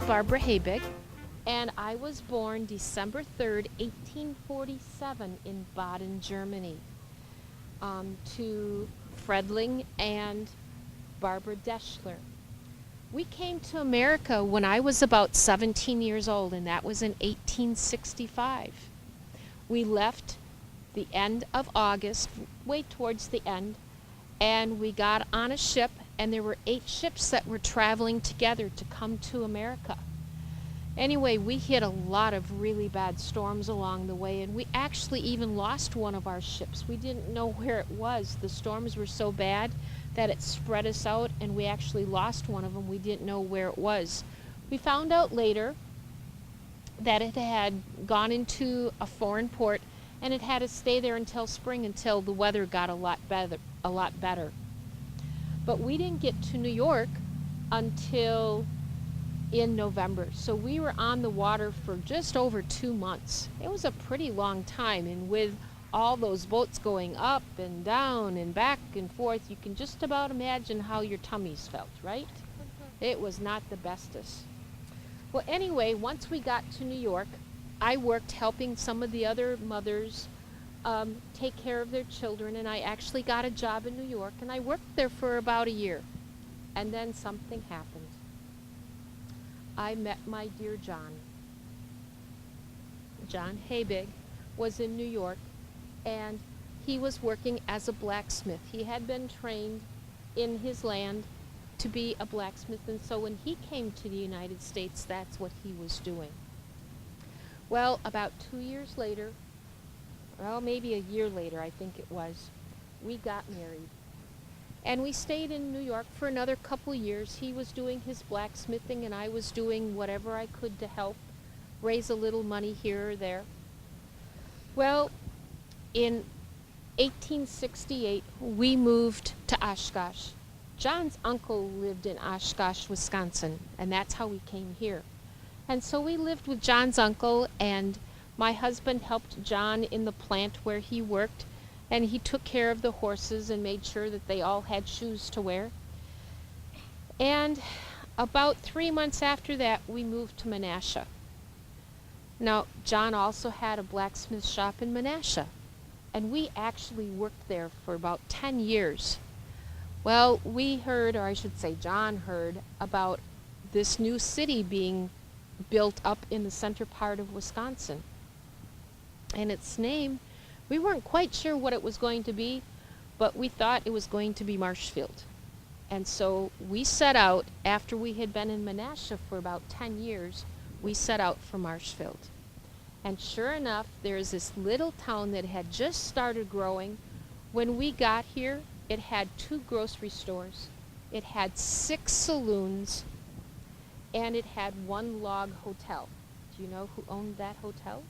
Barbara Haebig, and I was born December 3rd, 1847 in Baden, Germany, to Fredling and Barbara Deschler. We came to America when I was about 17 years old, and that was in 1865. We left the end of August, way towards the end, and we got on a ship, and there were 8 ships that were traveling together to come to America. Anyway, we hit a lot of really bad storms along the way, and we actually even lost one of our ships. We didn't know where it was. The storms were so bad that it spread us out, and we actually lost one of them. We didn't know where it was. We found out later that it had gone into a foreign port, and it had to stay there until spring, until the weather got a lot better. But we didn't get to New York until in November. So we were on the water for just over 2 months. It was a pretty long time, and with all those boats going up and down and back and forth, you can just about imagine how your tummies felt, right? It was not the bestest. Well, anyway, once we got to New York, I worked helping some of the other mothers take care of their children, and I actually got a job in New York, and I worked there for about a year. And then something happened. I met my dear John. John Haebig was in New York, and he was working as a blacksmith. He had been trained in his land to be a blacksmith, and so when he came to the United States, that's what he was doing. Well, about 2 years later, well, maybe a year later, I think it was, we got married. And we stayed in New York for another couple years. He was doing his blacksmithing, and I was doing whatever I could to help raise a little money here or there. Well, in 1868, we moved to Oshkosh. John's uncle lived in Oshkosh, Wisconsin, and that's how we came here. And so we lived with John's uncle, and my husband helped John in the plant where he worked, and he took care of the horses and made sure that they all had shoes to wear. And about 3 months after that, we moved to Menasha. Now, John also had a blacksmith shop in Menasha, and we actually worked there for about 10 years. Well, we heard, or I should say John heard, about this new city being built up in the center part of Wisconsin. And its name, we weren't quite sure what it was going to be, but we thought it was going to be Marshfield. And so we set out, after we had been in Menasha for about 10 years, we set out for Marshfield. And sure enough, there's this little town that had just started growing. When we got here, it had 2 grocery stores, it had 6 saloons, and it had 1 log hotel. Do you know who owned that hotel?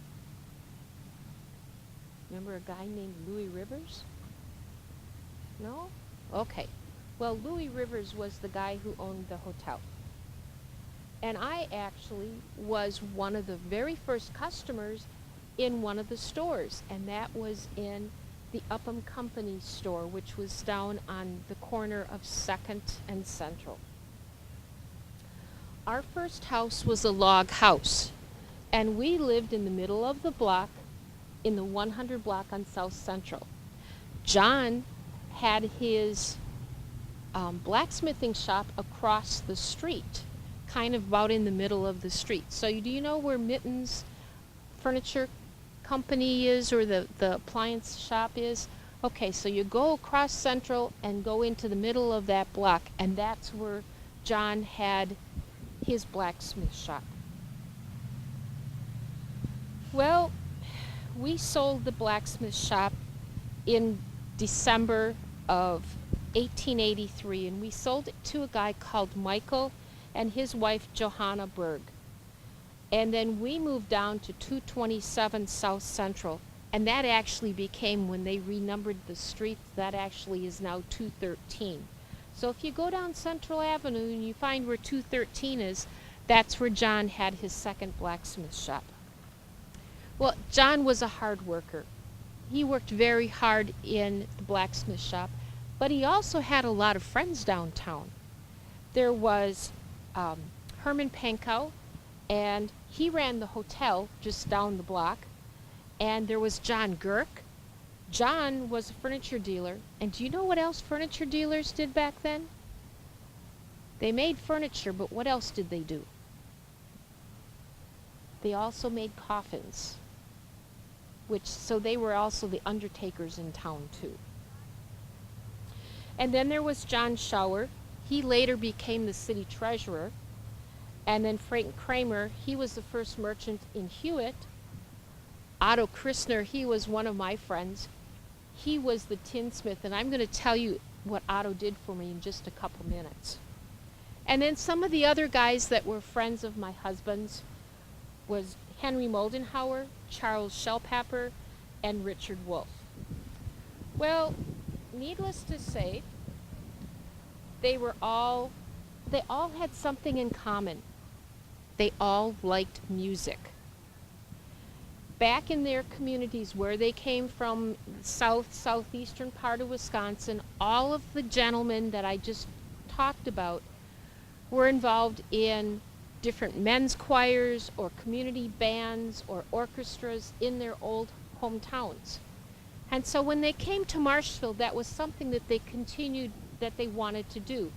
Remember a guy named Louis Rivers? No? Okay. Well, Louis Rivers was the guy who owned the hotel. And I actually was one of the very first customers in one of the stores, and that was in the Upham Company store, which was down on the corner of 2nd and Central. Our first house was a log house, and we lived in the middle of the block, in the 100 block on South Central. John had his blacksmithing shop across the street, kind of about in the middle of the street. So do you know where Mitten's Furniture Company is, or the appliance shop is? Okay, so you go across Central and go into the middle of that block, and that's where John had his blacksmith shop. Well, we sold the blacksmith shop in December of 1883, and we sold it to a guy called Michael and his wife Johanna Berg. And then we moved down to 227 South Central, and that actually became, when they renumbered the streets, that actually is now 213. So if you go down Central Avenue and you find where 213 is, that's where John had his second blacksmith shop. Well, John was a hard worker. He worked very hard in the blacksmith shop, but he also had a lot of friends downtown. There was Herman Pankow. and he ran the hotel just down the block. And there was John Girk. John was a furniture dealer. And do you know what else furniture dealers did back then? They made furniture, but what else did they do? They also made coffins, so they were also the undertakers in town too. And then there was John Schauer. He later became the city treasurer. And then Frank Kramer, he was the first merchant in Hewitt. Otto Christner, he was one of my friends. He was the tinsmith, and I'm going to tell you what Otto did for me in just a couple minutes. And then some of the other guys that were friends of my husband's was Henry Moldenhauer, Charles Shellpapper, and Richard Wolfe. Well, needless to say, they all had something in common. They all liked music. Back in their communities where they came from, southeastern part of Wisconsin, all of the gentlemen that I just talked about were involved in different men's choirs or community bands or orchestras in their old hometowns. And so when they came to Marshfield, that was something that they continued, that they wanted to do.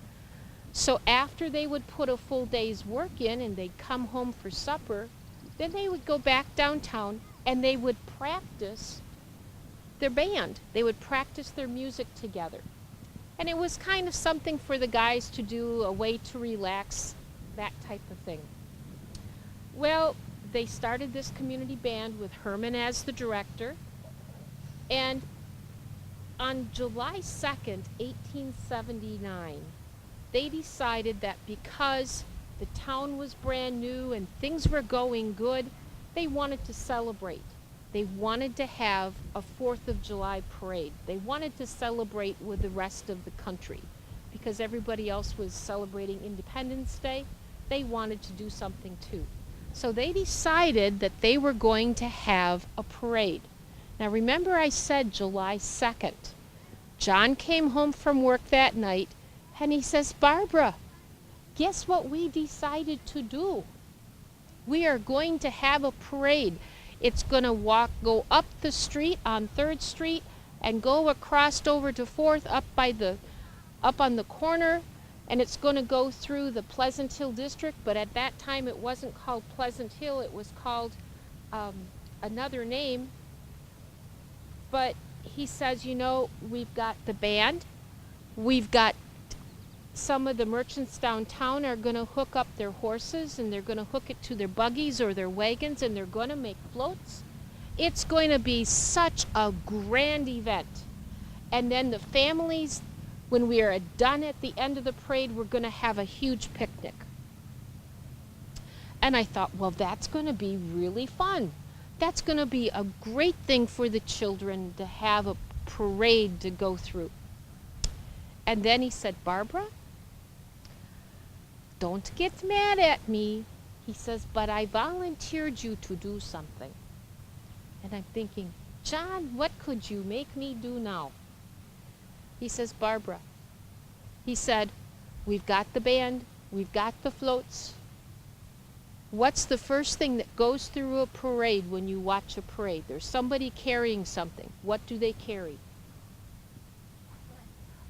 So after they would put a full day's work in and they'd come home for supper, then they would go back downtown and they would practice their band. They would practice their music together. And it was kind of something for the guys to do, a way to relax, that type of thing. Well, they started this community band with Herman as the director. And on July 2nd, 1879, they decided that because the town was brand new and things were going good, they wanted to celebrate. They wanted to have a 4th of July parade. They wanted to celebrate with the rest of the country because everybody else was celebrating Independence Day. They wanted to do something too. So they decided that they were going to have a parade. Now remember I said July 2nd. John came home from work that night and he says, "Barbara, guess what we decided to do? We are going to have a parade. It's going to go up the street on 3rd Street and go across over to 4th up on the corner, and it's going to go through the Pleasant Hill district, but at that time it wasn't called Pleasant Hill, it was called another name." But he says, you know, we've got the band, we've got some of the merchants downtown are going to hook up their horses and they're going to hook it to their buggies or their wagons and they're going to make floats. It's going to be such a grand event. And then the families, when we are done at the end of the parade, we're going to have a huge picnic. And I thought, well, that's going to be really fun. That's going to be a great thing for the children to have a parade to go through. And then he said, "Barbara, don't get mad at me." He says, "but I volunteered you to do something." And I'm thinking, John, what could you make me do now? He says, "Barbara," he said, "we've got the band, we've got the floats. What's the first thing that goes through a parade when you watch a parade? There's somebody carrying something. What do they carry?"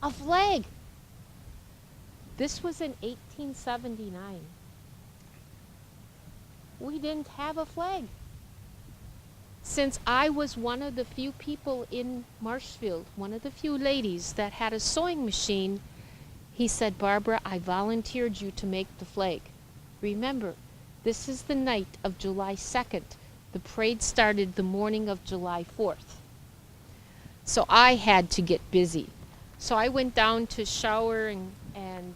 A flag. This was in 1879. We didn't have a flag. Since I was one of the few people in Marshfield, one of the few ladies that had a sewing machine, he said, "Barbara, I volunteered you to make the flag. Remember, this is the night of July 2nd. The parade started the morning of July 4th. So I had to get busy. So I went down to Schauer and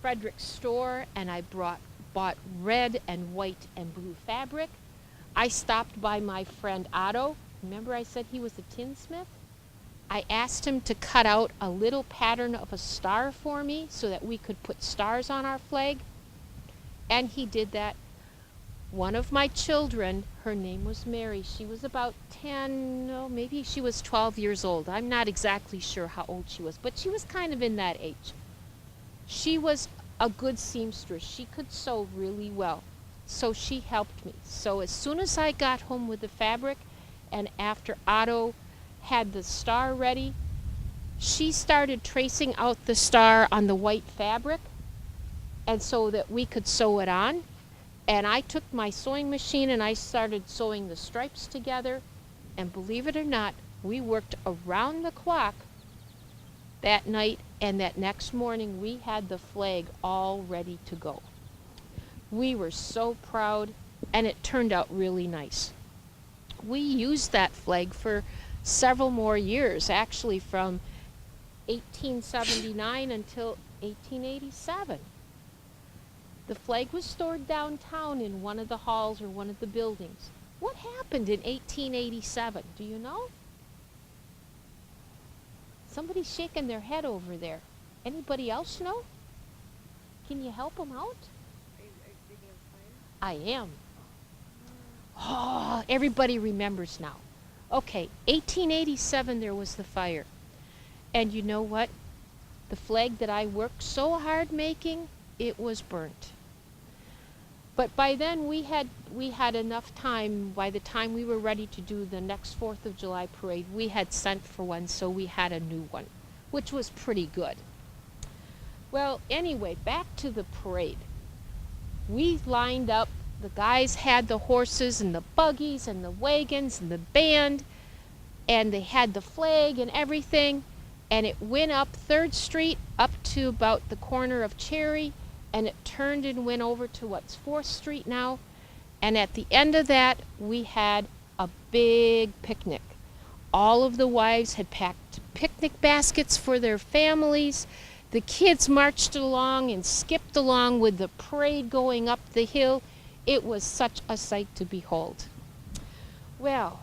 Frederick's store, and I bought red and white and blue fabric. I stopped by my friend Otto. Remember I said he was a tinsmith? I asked him to cut out a little pattern of a star for me so that we could put stars on our flag. And he did that. One of my children, her name was Mary. She was about 10, no, maybe she was 12 years old. I'm not exactly sure how old she was, but she was kind of in that age. She was a good seamstress. She could sew really well. so she helped me. So as soon as I got home with the fabric, and after Otto had the star ready, she started tracing out the star on the white fabric, and so that we could sew it on. And I took my sewing machine and I started sewing the stripes together, and believe it or not, we worked around the clock that night, and that next morning we had the flag all ready to go. We were so proud, and it turned out really nice. We used that flag for several more years, actually from 1879 until 1887. The flag was stored downtown in one of the halls or one of the buildings. What happened in 1887? Do you know? Somebody's shaking their head over there. Anybody else know? Can you help them out? I am. Oh, everybody remembers now. Okay, 1887 there was the fire. And you know what? The flag that I worked so hard making, it was burnt. But by then we had enough time. By the time we were ready to do the next 4th of July parade, we had sent for one, so we had a new one, which was pretty good. Well, anyway, back to the parade. We lined up. The guys had the horses and the buggies and the wagons and the band, and they had the flag and everything, and it went up 3rd Street up to about the corner of Cherry, and it turned and went over to what's 4th Street now. And at the end of that, we had a big picnic. All of the wives had packed picnic baskets for their families. The kids marched along and skipped along with the parade going up the hill. It was such a sight to behold. Well,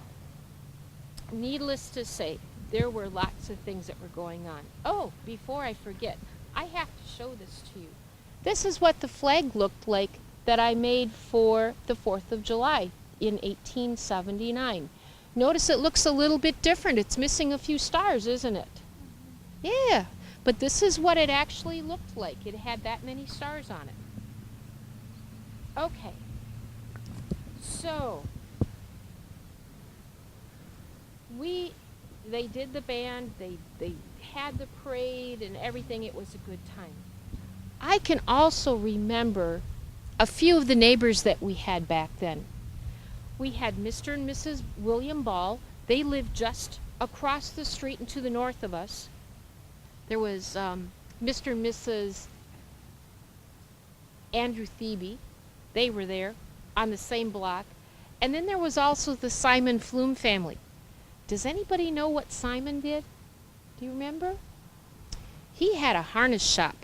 needless to say, there were lots of things that were going on. Oh, before I forget, I have to show this to you. This is what the flag looked like that I made for the 4th of July in 1879. Notice it looks a little bit different. It's missing a few stars, isn't it? Yeah, but this is what it actually looked like. It had that many stars on it. Okay, so they did the band, they had the parade and everything. It was a good time. I can also remember a few of the neighbors that we had back then. We had Mr. and Mrs. William Ball. They lived just across the street and to the north of us. There was Mr. and Mrs. Andrew Thebe. They were there on the same block. And then there was also the Simon Flume family. Does anybody know what Simon did? Do you remember? He had a harness shop.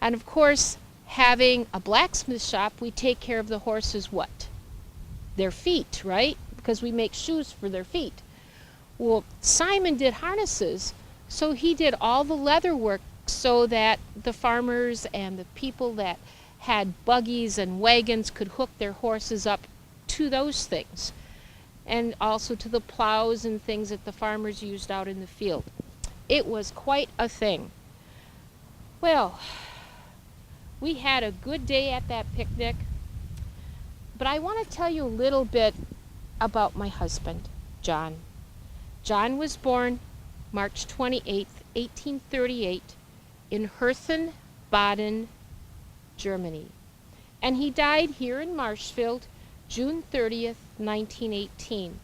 And of course, having a blacksmith shop, we take care of the horses' what? Their feet, right? Because we make shoes for their feet. Well, Simon did harnesses, so he did all the leather work so that the farmers and the people that had buggies and wagons could hook their horses up to those things, and also to the plows and things that the farmers used out in the field. It was quite a thing. Well, we had a good day at that picnic, but I want to tell you a little bit about my husband, John. John was born March 28th, 1838 in Herten, Baden, Germany. And he died here in Marshfield, June 30th, 1918.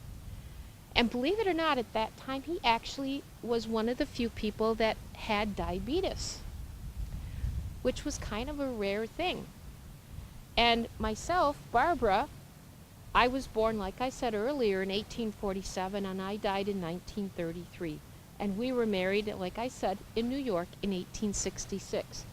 And believe it or not, at that time, he actually was one of the few people that had diabetes, which was kind of a rare thing. And myself, Barbara, I was born, like I said earlier, in 1847, and I died in 1933. And we were married, like I said, in New York in 1866.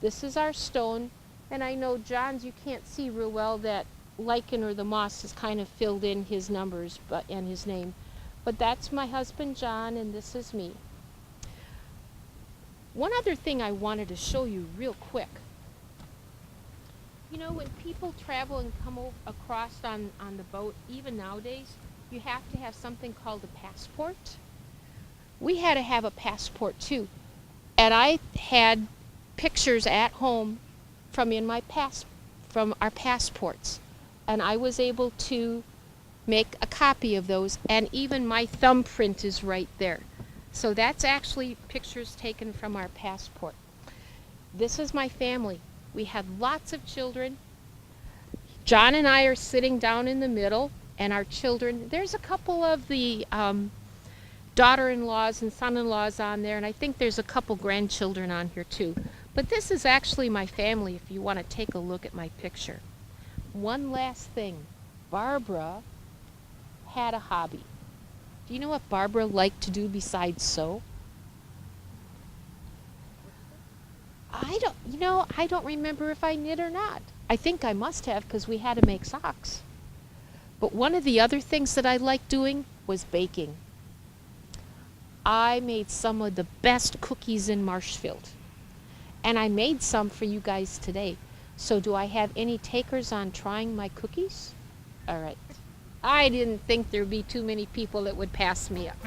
This is our stone, and I know John's, you can't see real well, that lichen or the moss has kind of filled in his numbers and his name. But that's my husband, John, and this is me. One other thing I wanted to show you real quick. You know, when people travel and come across on the boat, even nowadays, you have to have something called a passport. We had to have a passport too. And I had pictures at home from our passports. and I was able to make a copy of those, and even my thumbprint is right there. So that's actually pictures taken from our passport. This is my family. We had lots of children. John and I are sitting down in the middle, and our children, there's a couple of the daughter-in-laws and son-in-laws on there, and I think there's a couple grandchildren on here too. But this is actually my family if you want to take a look at my picture. One last thing. Barbara had a hobby. Do you know what Barbara liked to do besides sew? I don't remember if I knit or not. I think I must have because we had to make socks. But one of the other things that I liked doing was baking. I made some of the best cookies in Marshfield. And I made some for you guys today. So do I have any takers on trying my cookies? All right. I didn't think there'd be too many people that would pass me up.